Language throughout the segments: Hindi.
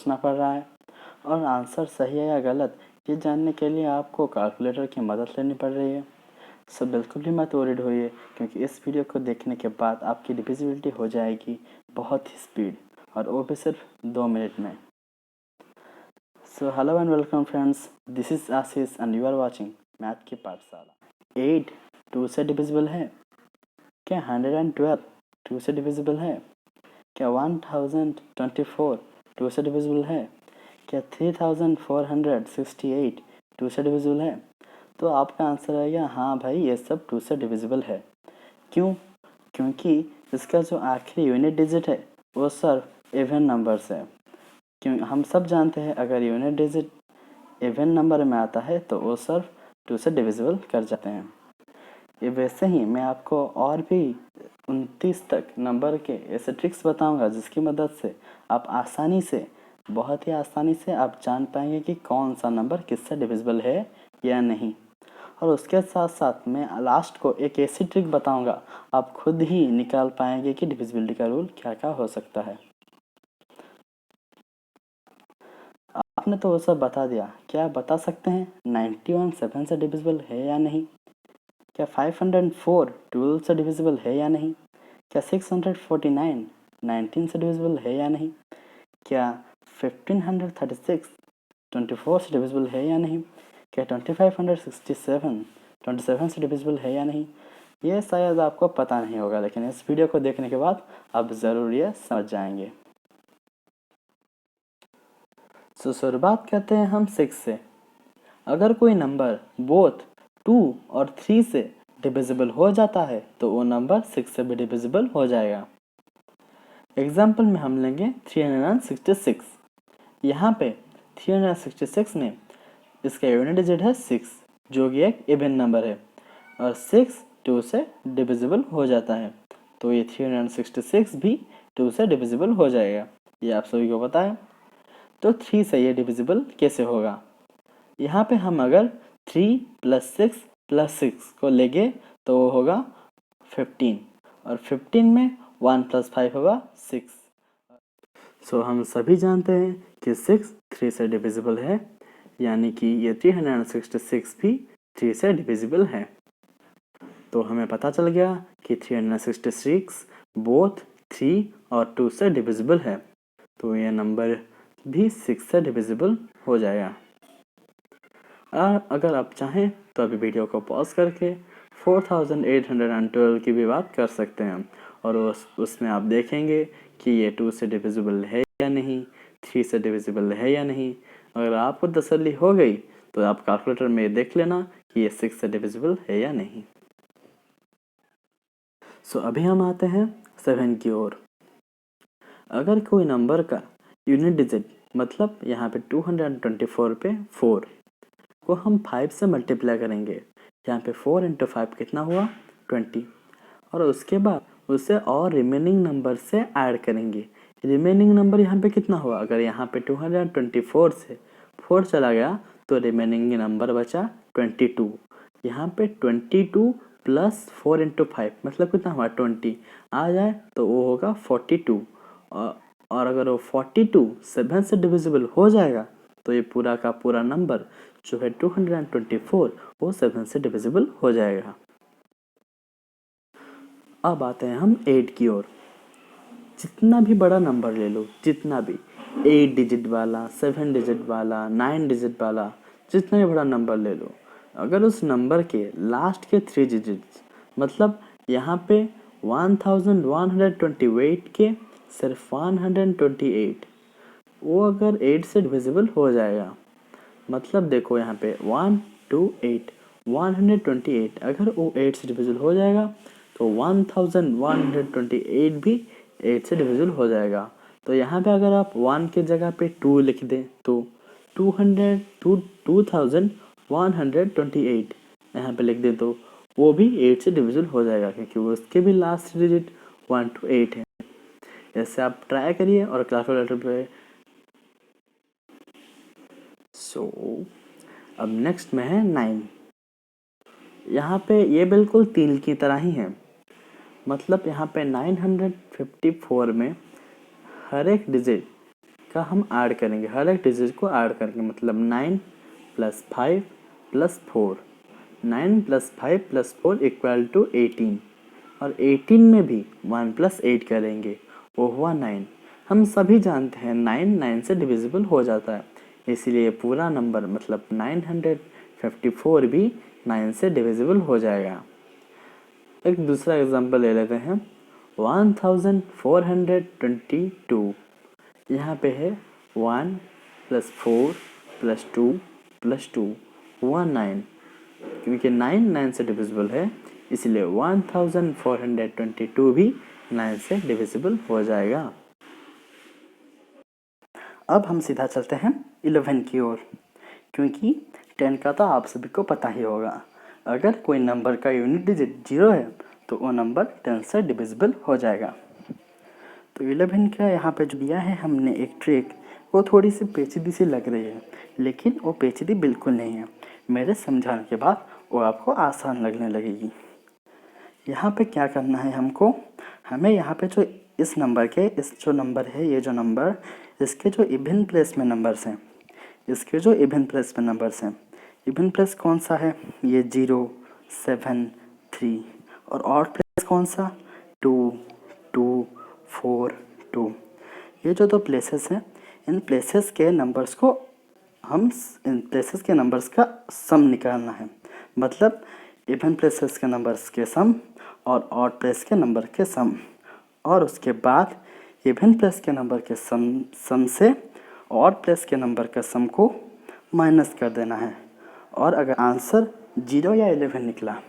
सोचना पड़ रहा है, और आंसर सही है या गलत ये जानने के लिए आपको कैलकुलेटर की मदद लेनी पड़ रही है। सो बिल्कुल भी मत वरीड होइए, क्योंकि इस वीडियो को देखने के बाद आपकी डिविजिबिलिटी हो जाएगी बहुत ही स्पीड, और वो भी सिर्फ 2 मिनट में। So hello and welcome friends, this is Ashish and you are watching math की पाठशाला। 8 2 से डिविजिबल है क्या? 112 2 से डिविजिबल है क्या? 1024 2 से डिविजिबल है क्या? 3468 2 से डिविजिबल है? तो आपका आंसर आएगा हाँ भाई, ये सब 2 से डिविजिबल है। क्यों? क्योंकि इसका जो आखिरी यूनिट डिजिट है वो सिर्फ इवन नंबर्स है। क्यों? हम सब जानते हैं अगर यूनिट डिजिट इवन नंबर में आता है तो वो सिर्फ 2 से डिविजिबल कर जाते हैं। ये वैसे ही मैं आपको और भी 29 तक नंबर के ऐसे ट्रिक्स बताऊंगा जिसकी मदद से आप आसानी से, बहुत ही आसानी से आप जान पाएंगे कि कौन सा नंबर किससे डिविजिबल है या नहीं। और उसके साथ साथ मैं लास्ट को एक ऐसी ट्रिक बताऊंगा आप खुद ही निकाल पाएंगे कि डिविजिबिलिटी का रूल क्या क्या हो सकता है। आपने तो वो सब बता दिया, क्या आप बता सकते हैं 91 7 से डिविजिबल है या नहीं? क्या 504 12 से डिविजिबल है या नहीं? क्या 649 19 से डिविजिबल है या नहीं? क्या 1536 24 से डिविजिबल है या नहीं? क्या 2567 27 से डिविजिबल है या नहीं? ये शायद आपको पता नहीं होगा, लेकिन इस वीडियो को देखने के बाद आप ज़रूर ये समझ जाएंगे। शुरुआत करते हैं हम 6 से। अगर कोई नंबर बोथ 2 और 3 से डिविजिबल हो जाता है तो वो नंबर 6 से भी डिविजिबल हो जाएगा। एग्जाम्पल में हम लेंगे 366। यहाँ पे 366 में इसका यूनिट डिजिट है 6, जो कि एक इवन नंबर है, और 6 2 से डिविजिबल हो जाता है, तो ये 366 भी 2 से डिविजिबल हो जाएगा। ये आप सभी को पता है। तो 3 से ये डिविजिबल कैसे होगा? यहाँ पे हम अगर 3 + 6 + 6 को लेंगे तो वो होगा 15, और 15 में 1 + 5 होगा 6। सो हम सभी जानते हैं कि 6 3 से डिविजिबल है, यानी कि ये 366 भी 3 से डिविजिबल है। तो हमें पता चल गया कि 366 बोथ 3 और 2 से डिविजिबल है, तो ये नंबर भी 6 से डिविजिबल हो जाएगा। अगर आप चाहें तो अभी वीडियो को पॉज करके 4812 की भी बात कर सकते हैं, और उसमें आप देखेंगे कि ये 2 से डिविजिबल है या नहीं, 3 से डिविजिबल है या नहीं। अगर आपको तसल्ली हो गई तो आप कैलकुलेटर में देख लेना कि ये 6 से डिविजिबल है या नहीं। सो अभी हम आते हैं 7 की ओर। अगर कोई नंबर का यूनिट डिजिट, मतलब यहाँ पे 224 पे 4 को हम 5 से मल्टीप्लाई करेंगे, यहाँ पे 4 × 5 कितना हुआ? 20, और उसके बाद उसे और रिमेनिंग नंबर से ऐड करेंगे। रिमेनिंग नंबर यहाँ पे कितना हुआ? अगर यहाँ पे 224 से 4 चला गया तो रिमेनिंग नंबर बचा 22। यहाँ पे 22 + 4 × 5 मतलब कितना हुआ? 20 आ जाए तो वो होगा 42, और अगर वो 42 7 से डिविजिबल हो जाएगा तो ये पूरा का पूरा नंबर जो है 224 वो 7 से डिविजिबल हो जाएगा। अब आते हैं हम 8 की ओर। जितना भी बड़ा नंबर ले लो, जितना भी 8 डिजिट वाला, 7 डिजिट वाला, 9 डिजिट वाला, जितना भी बड़ा नंबर ले लो, अगर उस नंबर के लास्ट के 3 डिजिट्स, मतलब यहाँ पे 1128 के सिर्फ 128, वो अगर 8 से डिविजिबल हो जाएगा, मतलब देखो यहाँ पे 128 128 अगर वो 8 से डिविजिबल हो जाएगा तो 1128 भी 8 से डिविजिबल हो जाएगा। तो यहाँ पे अगर आप 1 के जगह पे 2 लिख दें तो 2128 यहाँ पे लिख दें तो वो भी 8 से डिविजिबल हो जाएगा, क्योंकि उसके भी लास्ट डिजिट 1 to 8 है। ऐसे आप ट्राई करिए और कैलकुलेटर पे। अब नेक्स्ट में है 9। यहाँ पे ये बिल्कुल 3 की तरह ही है, मतलब यहाँ पे 954 में हर एक डिजिट का हम ऐड करेंगे, हर एक डिजिट को ऐड करेंगे, मतलब 9 + 5 + 4, 9 + 5 + 4 = 18, और 18 में भी 1 + 8 करेंगे, वो हुआ 9। हम सभी जानते हैं 9 9 से डिविजिबल हो जाता है, इसलिए पूरा नंबर मतलब 954 भी 9 से डिविजिबल हो जाएगा। एक दूसरा एग्जांपल ले लेते हैं, 1422। यहाँ पे है 1 + 4 + 2 + 2 हुआ 9, क्योंकि 9 9 से डिविजिबल है, इसलिए 1422 भी 9 से डिविजिबल हो जाएगा। अब हम सीधा चलते हैं 11 की ओर, क्योंकि 10 का तो आप सभी को पता ही होगा, अगर कोई नंबर का यूनिट डिजिट 0 है तो वो नंबर 10 से डिविजिबल हो जाएगा। तो 11 का यहाँ पे जो दिया है हमने एक ट्रिक, वो थोड़ी सी पेचीदी सी लग रही है, लेकिन वो पेचीदी बिल्कुल नहीं है। मेरे समझाने के बाद वो आपको आसान लगने लगेगी। यहाँ पे क्या करना है हमको, हमें यहाँ पे जो इस नंबर के, इस जो नंबर है, ये जो नंबर, इसके जो इवन प्लेस में नंबर्स हैं, इसके जो इवन प्लेस में नंबर्स हैं, इवन प्लेस कौन सा है, ये 0 7 3, और ऑड प्लेस कौन सा, 2 2 4 2। ये जो दो प्लेसेस हैं, इन प्लेसेस के नंबर्स को हम इन प्लेसेस के नंबर्स का सम निकालना है, मतलब इवन प्लेसेस के नंबर्स के सम और ऑड प्लेस के नंबर के सम, और उसके बाद इवन प्लेस के नंबर के सम से ऑड प्लेस के नंबर के सम को माइनस कर देना है। और अगर आंसर 0 या 11 निकला,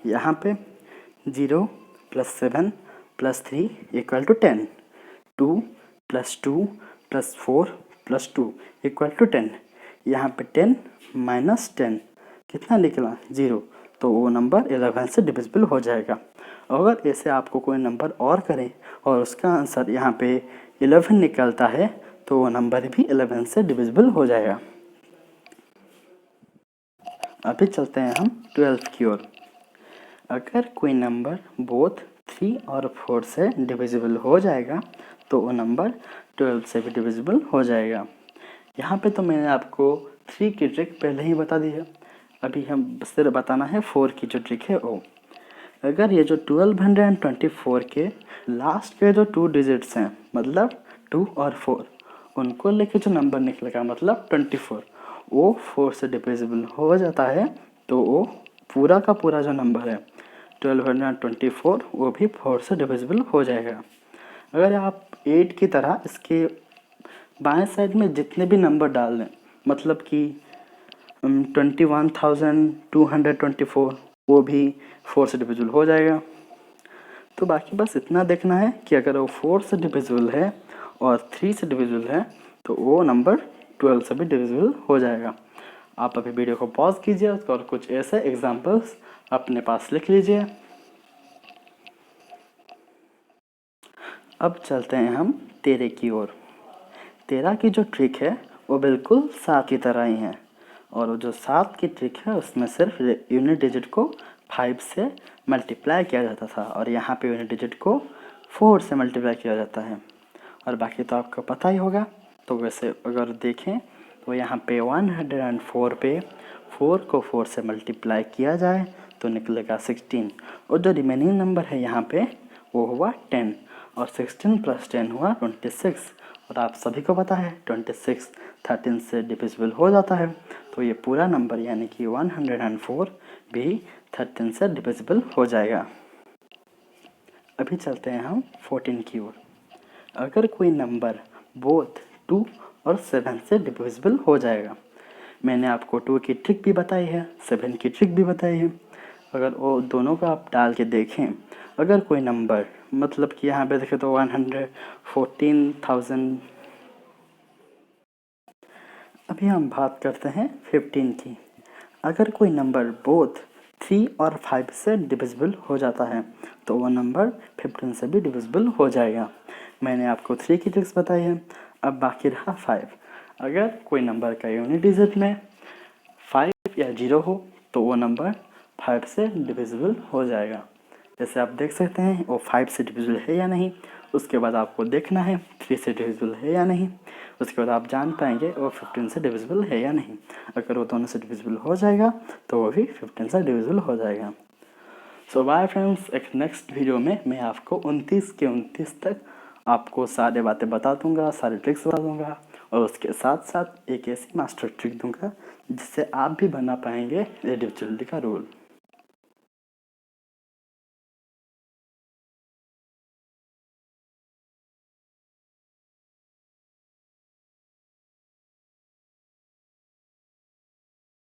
यहाँ पे 0 + 7 + 3 = 10, 2 + 2 + 4 + 2 = 10, यहाँ पे 10 - 10 कितना निकला, 0, तो वो नंबर 11 से डिविजिबल हो जाएगा। अगर ऐसे आपको कोई नंबर और करें और उसका आंसर यहाँ पे 11 निकलता है, तो वो नंबर भी 11 से डिविजिबल हो जाएगा। अभी चलते हैं हम 12 की ओर। अगर कोई नंबर बोथ 3 और 4 से डिविजिबल हो जाएगा, तो वो नंबर 12 से भी डिविजिबल हो जाएगा। यहाँ पे तो मैंने आपको 3 की ट्रिक पहले ही बता दी है, अभी हम सिर्फ बताना है 4 की जो ट्रिक है वो। अगर ये जो 1224 के लास्ट के जो 2 डिजिट्स हैं, मतलब 2 और 4, उनको लेके जो नंबर निकलेगा, मतलब 24, वो 4 से डिविजिबल हो जाता है, तो वो पूरा का पूरा जो नंबर है 1224, वो भी 4 से डिविजिबल हो जाएगा। अगर आप 8 की तरह इसके बाएं साइड में जितने भी नंबर डाल दें, मतलब कि 21,224, वो भी 4 से डिविजिबल हो जाएगा। तो बाकी बस इतना देखना है कि अगर वो 4 से डिविजिबल है और 3 से डिविजिबल है, तो वो नंबर 12 से भी डिविजिबल हो जाएगा। आप अभी वीडियो को पॉज कीजिए और कुछ ऐसे एग्जांपल्स अपने पास लिख लीजिए। अब चलते हैं हम 13 की ओर। 13 की जो ट्रिक है वो बिल्कुल 7 की तरह ही है, और वो जो 7 की ट्रिक है उसमें सिर्फ यूनिट डिजिट को 5 से मल्टीप्लाई किया जाता था, और यहाँ पे यूनिट डिजिट को 4 से मल्टीप्लाई किया जाता है, और बाकी तो आपको पता ही होगा। तो वैसे अगर देखें तो यहाँ पे 104 पे 4 को 4 से मल्टीप्लाई किया जाए तो निकलेगा 16, और जो रिमेनिंग नंबर है यहाँ पे वो हुआ 10, और 16 + 10 हुआ 26, और आप सभी को पता है 26 13 से डिविजिबल हो जाता है, तो ये पूरा नंबर यानी कि 104 भी 13 से डिविजिबल हो जाएगा। अभी चलते हैं हम 14 की ओर। अगर कोई नंबर बोथ 2 और 7 से डिविजिबल हो जाएगा, मैंने आपको 2 की ट्रिक भी बताई है, 7 की ट्रिक भी बताई है। अगर वो दोनों का आप डाल के देखें, अगर कोई नंबर, मतलब कि यहाँ पे देखें तो 114,000। अभी हम बात करते हैं 15 की। अगर कोई नंबर बोथ 3 और 5 से डिविजिबल हो जाता है, तो वह नंबर 15 से भी डिविजिबल हो जाएगा। मैंने आपको 3 की ट्रिक्स बताई है, अब बाकी रहा 5। अगर कोई नंबर का यूनिट डिजिट में 5 या 0 हो, तो वो नंबर 5 से डिविजिबल हो जाएगा। जैसे आप देख सकते हैं वो 5 से डिविजिबल है या नहीं, उसके बाद आपको देखना है 3 से डिविजिबल है या नहीं। उसके बाद आप जान पाएंगे वो 15 से डिविजिबल है या नहीं। अगर वो दोनों से डिविजिबल हो जाएगा तो वो भी 15 से डिविजिबल हो जाएगा। सो बाय फ्रेंड्स, एक नेक्स्ट वीडियो में मैं आपको 29 के 29 तक आपको सारे बातें बता दूंगा, सारे ट्रिक्स बता दूंगा, और उसके साथ साथ एक ऐसी मास्टर ट्रिक दूंगा जिससे आप भी बना पाएंगे रिड्यूसिबिलिटी का रूल।